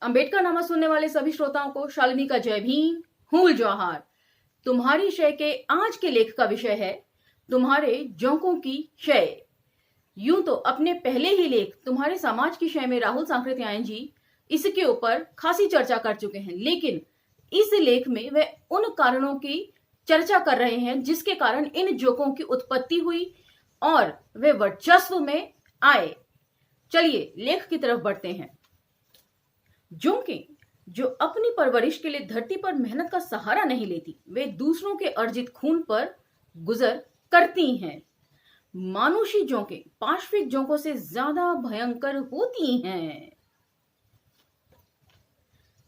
अंबेडकर नामा सुनने वाले सभी श्रोताओं को शालिनी का जय भीम, हूल जौहार। तुम्हारी शय के आज के लेख का विषय है तुम्हारे जोंकों की शय। यूं तो अपने पहले ही लेख तुम्हारे समाज की शय में राहुल सांकृत्यायन जी इसके ऊपर खासी चर्चा कर चुके हैं, लेकिन इस लेख में वे उन कारणों की चर्चा कर रहे हैं जिसके कारण इन जोकों की उत्पत्ति हुई और वे वर्चस्व में आए। चलिए लेख की तरफ बढ़ते हैं। जोंके जो अपनी परवरिश के लिए धरती पर मेहनत का सहारा नहीं लेती, वे दूसरों के अर्जित खून पर गुजर करती हैं। मानुषी जोंके पार्श्विक जोंकों से ज्यादा भयंकर होती हैं।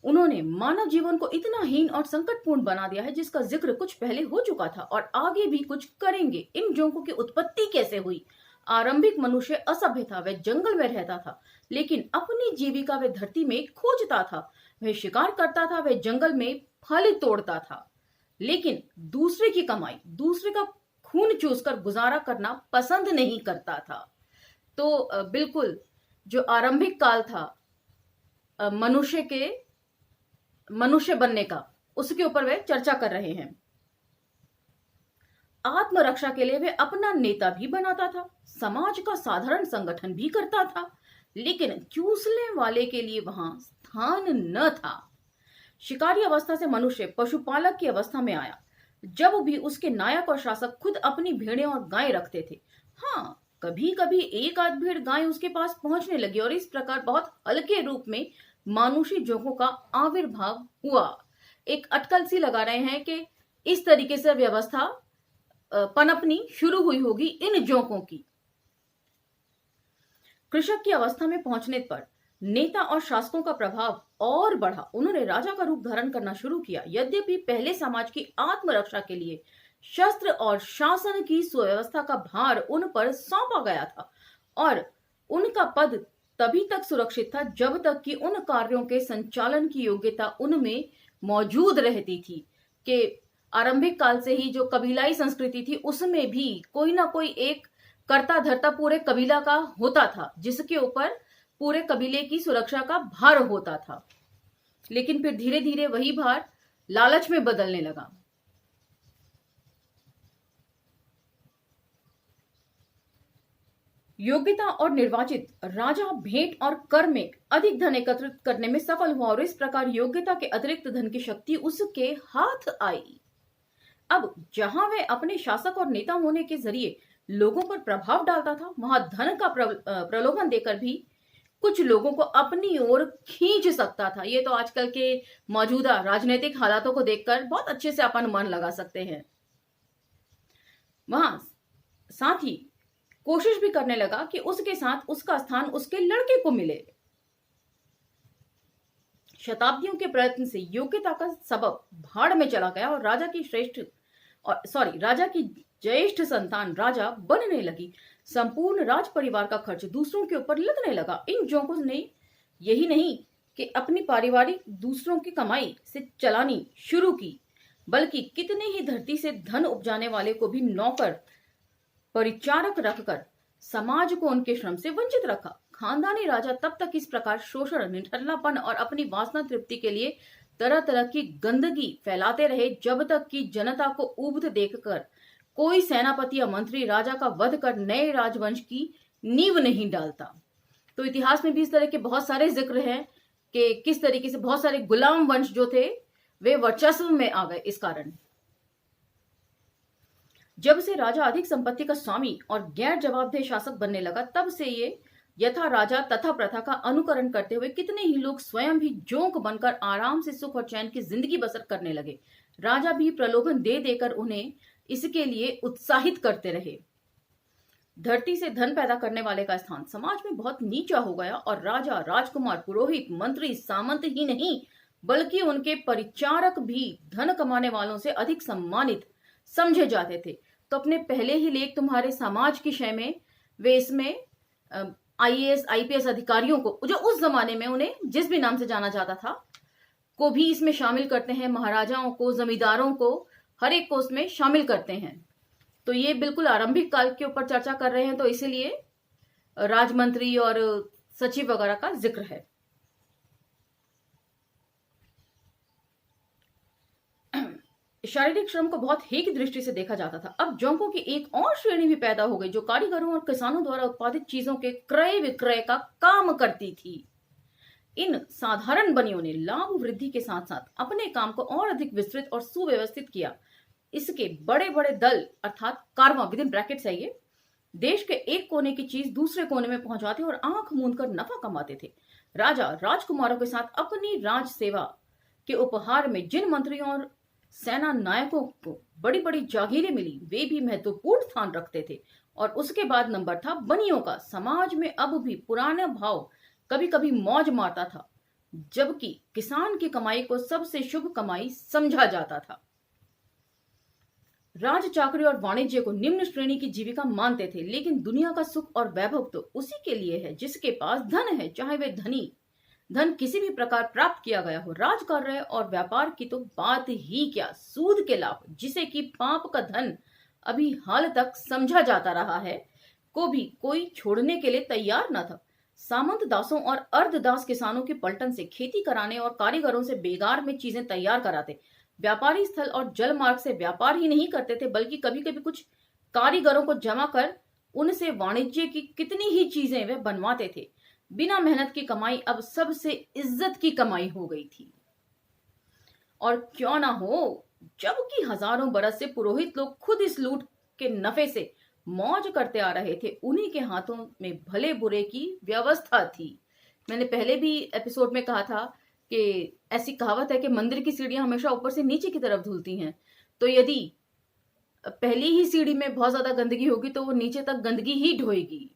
उन्होंने मानव जीवन को इतना हीन और संकटपूर्ण बना दिया है जिसका जिक्र कुछ पहले हो चुका था और आगे भी कुछ करेंगे। इन जोंकों की उत्पत्ति कैसे हुई? आरंभिक मनुष्य असभ्य था, वह जंगल में रहता था, लेकिन अपनी जीविका वह धरती में खोजता था। वह शिकार करता था, वह जंगल में फल तोड़ता था, लेकिन दूसरे की कमाई, दूसरे का खून चूसकर गुजारा करना पसंद नहीं करता था। तो बिल्कुल जो आरंभिक काल था मनुष्य बनने का, उसके ऊपर वे चर्चा कर रहे हैं। आत्मरक्षा के लिए वे अपना नेता भी बनाता था, समाज का साधारण संगठन भी करता था, लेकिन चूसने वाले के लिए वहां स्थान न था। शिकारी अवस्था से मनुष्य पशुपालक की अवस्था में आया, जब भी उसके नायक और शासक खुद अपनी भेड़ें और गायें रखते थे। हाँ, कभी कभी एक आध भेड़ गाय उसके पास पहुंचने लगी और इस प्रकार बहुत हल्के रूप में मानुषी जोंकों का आविर्भाव हुआ। एक अटकल सी लगा रहे हैं कि इस तरीके से व्यवस्था पनपनी शुरू हुई होगी इन जोंकों की। कृषक की अवस्था में पहुंचने पर नेता और शासकों का प्रभाव और बढ़ा। उन्होंने राजा का रूप धारण करना शुरू किया। यद्यपि पहले समाज की आत्मरक्षा के लिए शस्त्र और शासन की सुव्यवस्था का भार उन पर सौंपा गया था और उनका पद तभी तक सुरक्षित था जब तक कि उन कार्यों के संचालन की योग्यता उनमें मौजूद रहती थी। कि आरंभिक काल से ही जो कबीलाई संस्कृति थी उसमें भी कोई ना कोई एक कर्ता धर्ता पूरे कबीला का होता था, जिसके ऊपर पूरे कबीले की सुरक्षा का भार होता था। लेकिन फिर धीरे धीरे वही भार लालच में बदलने लगा। योग्यता और निर्वाचित राजा भेंट और कर में अधिक धन एकत्रित करने में सफल हुआ और इस प्रकार योग्यता के अतिरिक्त धन की शक्ति उसके हाथ आई। अब जहां वह अपने शासक और नेता होने के जरिए लोगों पर प्रभाव डालता था, वहां धन का प्रलोभन देकर भी कुछ लोगों को अपनी ओर खींच सकता था। ये तो आजकल के मौजूदा राजनीतिक हालातों को देखकर बहुत अच्छे से अपन मन लगा सकते हैं। वहां साथ ही कोशिश भी करने लगा कि उसके साथ उसका स्थान उसके लड़के को मिले। शताब्दियों के प्रयत्न से योग्यता का सबब भाड़ में चला गया और राजा की ज्येष्ठ संतान राजा बनने लगी। संपूर्ण राज परिवार का खर्च दूसरों के ऊपर लगने लगा। इन जोंकों ने यही नहीं कि अपनी पारिवारिक दूसरों की कमाई से चलानी शुरू की, बल्कि कितने ही धरती से धन उपजाने वाले को भी नौकर परिचारक रखकर समाज को उनके श्रम से वंचित रखा। खानदानी राजा तब तक इस प्रकार शोषण, निठल्लापन और अपनी वासना तृप्ति के लिए तरह तरह की गंदगी फैलाते रहे जब तक कि जनता को ऊबते देखकर कोई सेनापति या मंत्री राजा का वध कर नए राजवंश की नींव नहीं डालता। तो इतिहास में भी इस तरह के बहुत सारे जिक्र हैं कि किस तरीके से बहुत सारे गुलाम वंश जो थे वे वर्चस्व में आ गए। इस कारण जब से राजा अधिक संपत्ति का स्वामी और गैर जवाबदेह शासक बनने लगा, तब से ये यथा राजा तथा प्रथा का अनुकरण करते हुए कितने ही लोग स्वयं भी जोंक बनकर आराम से सुख और चैन की जिंदगी बसर करने लगे। राजा भी प्रलोभन दे देकर उन्हें इसके लिए उत्साहित करते रहे। धरती से धन पैदा करने वाले का स्थान समाज में बहुत नीचा हो गया और राजा, राजकुमार, पुरोहित, मंत्री, सामंत ही नहीं बल्कि उनके परिचारक भी धन कमाने वालों से अधिक सम्मानित समझे जाते थे। तो अपने पहले ही लेख तुम्हारे समाज की शय में वे इसमें IAS IPS अधिकारियों को, जो उस जमाने में उन्हें जिस भी नाम से जाना जाता था, को भी इसमें शामिल करते हैं। महाराजाओं को, जमींदारों को, हर एक को उसमें शामिल करते हैं। तो ये बिल्कुल आरंभिक काल के ऊपर चर्चा कर रहे हैं, तो इसीलिए राजमंत्री और सचिव वगैरह का जिक्र है। शारीरिक श्रम को बहुत हे की दृष्टि से देखा जाता था। अब जोंकों की एक और श्रेणी भी पैदा हो गई जो कारीगरों और किसानों द्वारा उत्पादित चीजों के क्रय विक्रय का काम करती थी। इन साधारण बनियों ने लाभ वृद्धि के साथ साथ अपने काम को और अधिक विस्तृत और सुव्यवस्थित किया। इसके बड़े बड़े दल अर्थात कारवां विद इन ब्रैकेट्स है ये, देश के एक कोने की चीज दूसरे कोने में पहुंचाते और आंख मूंद कर नफा कमाते थे। राजा राजकुमारों के साथ अपनी राज सेवा के उपहार में जिन मंत्रियों और सेना नायकों को बड़ी बड़ी जागीरें मिली वे भी महत्वपूर्ण स्थान रखते थे। और उसके बाद नंबर था बनियों का। समाज में अब भी पुराना भाव कभी कभी मौज मारता था, जबकि किसान की कमाई को सबसे शुभ कमाई समझा जाता था। राज चाकरी और वाणिज्य को निम्न श्रेणी की जीविका मानते थे, लेकिन दुनिया का सुख और वैभव तो उसी के लिए है जिसके पास धन है, चाहे वे धन किसी भी प्रकार प्राप्त किया गया हो। राजकार्य और व्यापार की तो बात ही क्या, सूद के लाभ जिसे कि पाप का धन अभी हाल तक समझा जाता रहा है, को भी कोई छोड़ने के लिए तैयार न था। सामंत दासों और अर्धदास किसानों के पलटन से खेती कराने और कारीगरों से बेगार में चीजें तैयार कराते। व्यापारी स्थल और जल मार्ग से व्यापार ही नहीं करते थे, बल्कि कभी कभी कुछ कारीगरों को जमा कर उनसे वाणिज्य की कितनी ही चीजें वे बनवाते थे। बिना मेहनत की कमाई अब सबसे इज्जत की कमाई हो गई थी। और क्यों ना हो, जबकि हजारों बरस से पुरोहित लोग खुद इस लूट के नफे से मौज करते आ रहे थे, उन्हीं के हाथों में भले बुरे की व्यवस्था थी। मैंने पहले भी एपिसोड में कहा था कि ऐसी कहावत है कि मंदिर की सीढ़ियां हमेशा ऊपर से नीचे की तरफ धुलती हैं। तो यदि पहली ही सीढ़ी में बहुत ज्यादा गंदगी होगी तो वो नीचे तक गंदगी ही ढोएगी।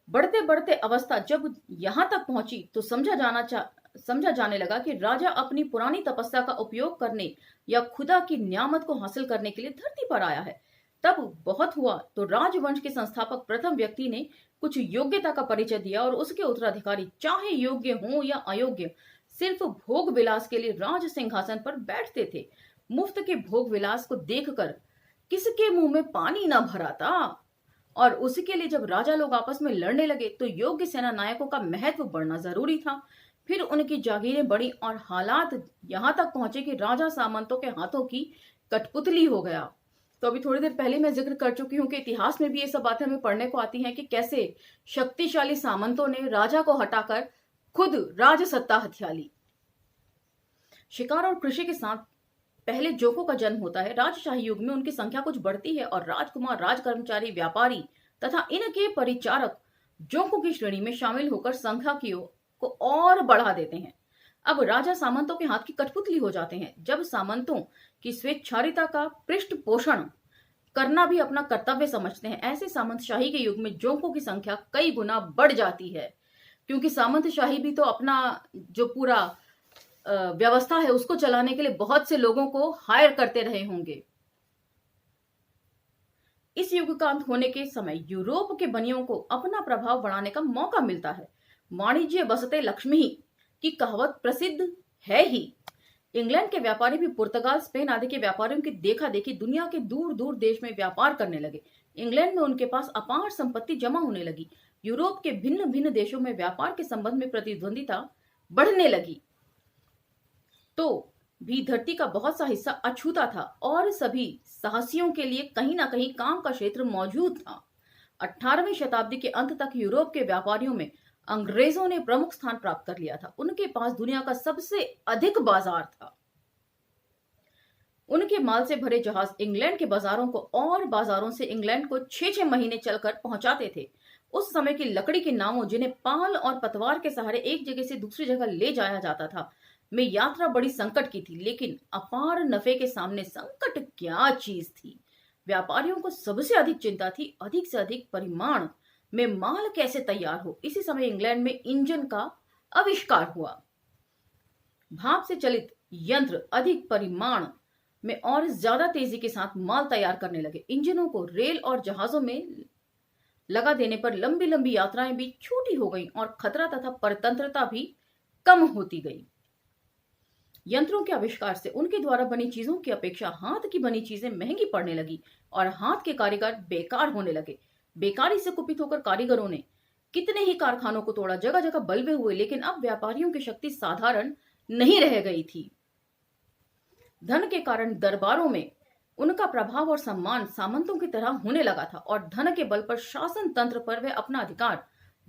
बढ़ते बढ़ते अवस्था जब यहां तक पहुंची तो समझा जाने लगा कि राजा अपनी पुरानी तपस्या का उपयोग करने या खुदा की नियामत को हासिल करने के लिए धरती पर आया है। तब बहुत हुआ तो राजवंश के संस्थापक प्रथम व्यक्ति ने कुछ योग्यता का परिचय दिया और उसके उत्तराधिकारी चाहे योग्य हो या अयोग्य सिर्फ भोग विलास के लिए राज सिंहासन पर बैठते थे। मुफ्त के भोग विलास को देखकर किसके मुंह में पानी न भराता। और उसी के लिए जब राजा लोग आपस में लड़ने लगे तो योग्य सेना नायकों का महत्व बढ़ना जरूरी था। फिर उनकी जागीरें बढ़ी और हालात यहां तक पहुंचे कि राजा सामंतों के हाथों की कठपुतली हो गया। तो अभी थोड़ी देर पहले मैं जिक्र कर चुकी हूं कि इतिहास में भी ये सब बातें हमें पढ़ने को आती हैं कि कैसे शक्तिशाली सामंतों ने राजा को हटाकर खुद राज सत्ता हथिया ली। शिकार और कृषि के साथ पहले जोकों का जन्म होता है। राजशाही युग में उनकी संख्या कुछ बढ़ती है और राजकुमार, राजकर्मचारी, व्यापारी तथा इनके परिचारक जोकों की श्रेणी में शामिल होकर संख्या को और बढ़ा देते हैं। अब राजा सामंतों के हाथ की कठपुतली हो जाते हैं। जब सामंतों की स्वेच्छारिता का पृष्ठ पोषण करना भी अपना कर्तव्य समझते हैं, ऐसे सामंतशाही के युग में जोकों की संख्या कई गुना बढ़ जाती है, क्योंकि सामंतशाही भी तो अपना जो पूरा व्यवस्था है उसको चलाने के लिए बहुत से लोगों को हायर करते रहे होंगे। इस युग का अंत होने के समय यूरोप के बनियों को अपना प्रभाव बढ़ाने का मौका मिलता है। वाणिज्य बसते लक्ष्मी की कहावत प्रसिद्ध है ही। इंग्लैंड के व्यापारी भी पुर्तगाल, स्पेन आदि के व्यापारियों की देखा देखी दुनिया के दूर दूर देश में व्यापार करने लगे। इंग्लैंड में उनके पास अपार संपत्ति जमा होने लगी। यूरोप के भिन्न भिन्न देशों में व्यापार के संबंध में प्रतिद्वंदिता बढ़ने लगी। तो भी धरती का बहुत सा हिस्सा अछूता था और सभी साहसियों के लिए कहीं ना कहीं काम का क्षेत्र मौजूद था। 18वीं शताब्दी के अंत तक यूरोप के व्यापारियों में अंग्रेजों ने प्रमुख स्थान प्राप्त कर लिया था। उनके पास दुनिया का सबसे अधिक बाजार था। उनके माल से भरे जहाज इंग्लैंड के बाजारों को और बाजारों से इंग्लैंड को 6-6 महीने चलकर पहुंचाते थे। उस समय की लकड़ी की नावों, जिन्हें पाल और पतवार के सहारे एक जगह से दूसरी जगह ले जाया जाता था, में यात्रा बड़ी संकट की थी। लेकिन अपार नफे के सामने संकट क्या चीज थी। व्यापारियों को सबसे अधिक चिंता थी अधिक से अधिक परिमाण में माल कैसे तैयार हो। इसी समय इंग्लैंड में इंजन का आविष्कार हुआ। भाप से चलित यंत्र अधिक परिमाण में और ज्यादा तेजी के साथ माल तैयार करने लगे। इंजनों को रेल और जहाजों में लगा देने पर लंबी लंबी यात्राएं भी छोटी हो गईं और खतरा तथा परतंत्रता भी कम होती गई। यंत्रों के आविष्कार से उनके द्वारा बनी चीजों की अपेक्षा हाथ की बनी चीजें महंगी पड़ने लगी और हाथ के कारीगर बेकार होने लगे। बेकारी से कुपित होकर कारीगरों ने कितने ही कारखानों को तोड़ा, जगह जगह बल्बे हुए, लेकिन अब व्यापारियों की शक्ति साधारण नहीं रह गई थी। धन के कारण दरबारों में उनका प्रभाव और सम्मान सामंतों की तरह होने लगा था और धन के बल पर शासन तंत्र पर वे अपना अधिकार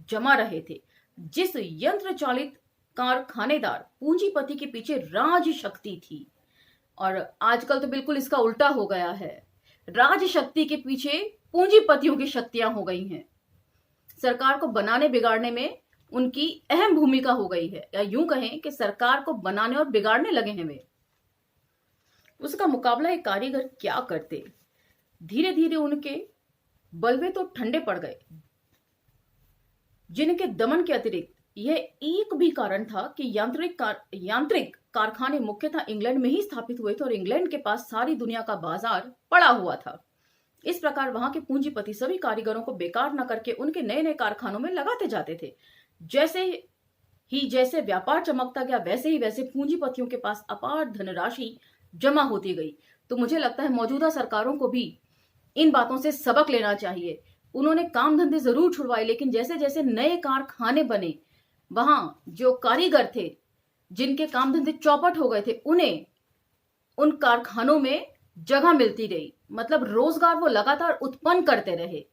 जमा रहे थे। जिस यंत्र चालित कारखानेदार पूंजीपति के पीछे राज शक्ति थी, और आजकल तो बिल्कुल इसका उल्टा हो गया है। राज शक्ति के पीछे पूंजीपतियों की शक्तियां हो गई हैं। सरकार को बनाने बिगाड़ने में उनकी अहम भूमिका हो गई है, या यूं कहें कि सरकार को बनाने और बिगाड़ने लगे हैं वे। उसका मुकाबला एक कारीगर क्या करते। धीरे धीरे उनके बलवे तो ठंडे पड़ गए, जिनके दमन के अतिरिक्त यह एक भी कारण था कि यांत्रिक कारखाने मुख्यतः इंग्लैंड में ही स्थापित हुए थे और इंग्लैंड के पास सारी दुनिया का बाजार पड़ा हुआ था। इस प्रकार वहां के पूंजीपति सभी कारीगरों को बेकार न करके उनके नए नए कारखानों में लगाते जाते थे। जैसे व्यापार चमकता गया, वैसे ही वैसे पूंजीपतियों के पास अपार धनराशि जमा होती गई। तो मुझे लगता है मौजूदा सरकारों को भी इन बातों से सबक लेना चाहिए। उन्होंने काम धंधे जरूर छुड़वाए, लेकिन जैसे जैसे नए कारखाने बने, वहां जो कारीगर थे जिनके काम धंधे चौपट हो गए थे, उन्हें उन कारखानों में जगह मिलती रही। मतलब रोजगार वो लगातार उत्पन्न करते रहे।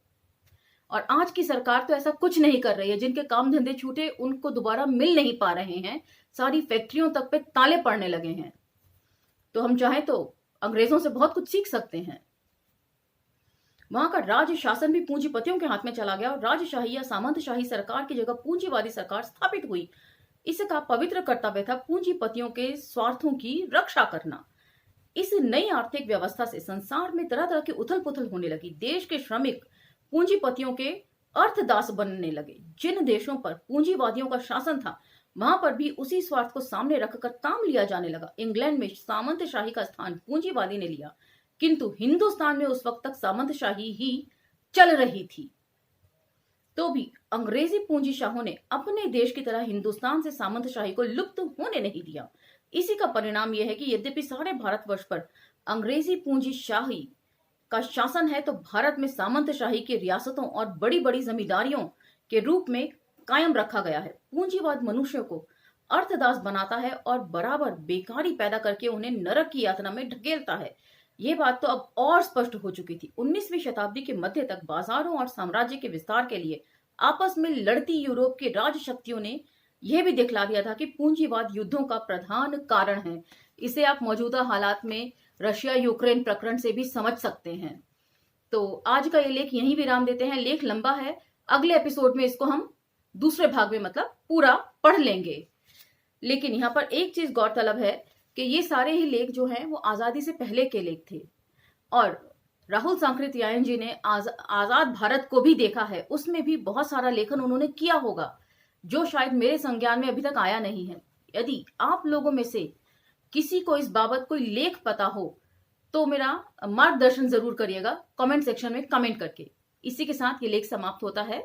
और आज की सरकार तो ऐसा कुछ नहीं कर रही है। जिनके काम धंधे छूटे उनको दोबारा मिल नहीं पा रहे हैं। सारी फैक्ट्रियों तक पे ताले पड़ने लगे हैं। तो हम चाहें तो अंग्रेजों से बहुत कुछ सीख सकते हैं। वहां का राज्य शासन भी पूंजीपतियों के हाथ में चला गया और राजशाही या सामंतशाही सरकार की जगह पूंजीवादी सरकार स्थापित हुई। इसका पवित्र कर्तव्य था पूंजीपतियों के स्वार्थों की रक्षा करना। इस नई आर्थिक व्यवस्था से संसार में तरह तरह की उथल पुथल होने लगी। देश के श्रमिक पूंजीपतियों के अर्थदास बनने लगे। जिन देशों पर पूंजीवादियों का शासन था, वहां पर भी उसी स्वार्थ को सामने रखकर काम लिया जाने लगा। इंग्लैंड में सामंतशाही का स्थान पूंजीवादी ने लिया, किंतु हिंदुस्तान में उस वक्त तक सामंतशाही ही चल रही थी। तो भी अंग्रेजी पूंजीशाहों ने अपने देश की तरह हिंदुस्तान से सामंतशाही को लुप्त होने नहीं दिया। इसी का परिणाम यह है कि यद्यपि सारे भारतवर्ष पर अंग्रेजी पूंजीशाही का शासन है, तो भारत में सामंतशाही की रियासतों और बड़ी बड़ी जमींदारियों के रूप में कायम रखा गया है। पूंजीवाद मनुष्य को अर्थदास बनाता है और बराबर बेकारी पैदा करके उन्हें नरक की यातना में ढकेलता है। ये बात तो अब और स्पष्ट हो चुकी थी। 19वीं शताब्दी के मध्य तक बाजारों और साम्राज्य के विस्तार के लिए आपस में लड़ती यूरोप की राजशक्तियों ने यह भी दिखला दिया था कि पूंजीवाद युद्धों का प्रधान कारण है। इसे आप मौजूदा हालात में रशिया यूक्रेन प्रकरण से भी समझ सकते हैं। तो आज का ये लेख यहीं विराम देते हैं। लेख लंबा है, अगले एपिसोड में इसको हम दूसरे भाग में मतलब पूरा पढ़ लेंगे। लेकिन यहाँ पर एक चीज गौरतलब है कि ये सारे ही लेख जो हैं वो आजादी से पहले के लेख थे, और राहुल सांकृत्यायन जी ने आजाद भारत को भी देखा है। उसमें भी बहुत सारा लेखन उन्होंने किया होगा जो शायद मेरे संज्ञान में अभी तक आया नहीं है। यदि आप लोगों में से किसी को इस बाबत कोई लेख पता हो तो मेरा मार्गदर्शन जरूर करिएगा कमेंट सेक्शन में कमेंट करके। इसी के साथ ये लेख समाप्त होता है।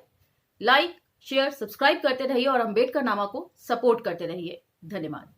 लाइक, शेयर, सब्सक्राइब करते रहिए और अंबेडकर नामा को सपोर्ट करते रहिए। धन्यवाद।